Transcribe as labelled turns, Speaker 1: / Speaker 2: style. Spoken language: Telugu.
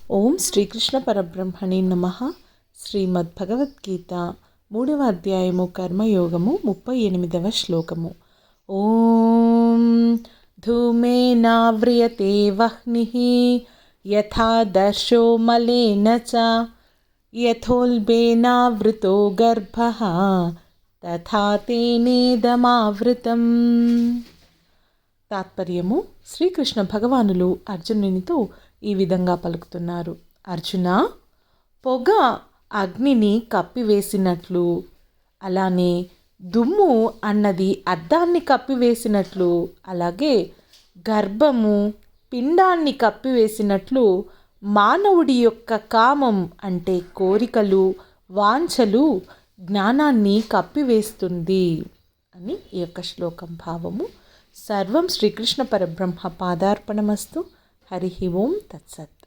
Speaker 1: ఓం శ్రీకృష్ణ పరబ్రహ్మణే నమః. శ్రీమద్భగవద్గీత 3వ అధ్యాయము కర్మయోగము 38వ శ్లోకము. ఓం ధూమేనావ్రియతే వహ్నిః యథాదర్శో మలేన చ యథోల్బేనావృతో గర్భః తథా తేనేదమావృతం. తాత్పర్యము: శ్రీకృష్ణ భగవానులు అర్జునునితో ఈ విధంగా పలుకుతున్నారు. అర్జున, పొగ అగ్నిని కప్పివేసినట్లు, అలానే దుమ్ము అన్నది అద్దాన్ని కప్పివేసినట్లు, అలాగే గర్భము పిండాన్ని కప్పివేసినట్లు మానవుడి యొక్క కామం అంటే కోరికలు, వాంఛలు జ్ఞానాన్ని కప్పివేస్తుంది అని ఈ యొక్క శ్లోకం భావము. సర్వం శ్రీకృష్ణ పరబ్రహ్మ పాదార్పణమస్తు. హరి ఓం తత్సత్.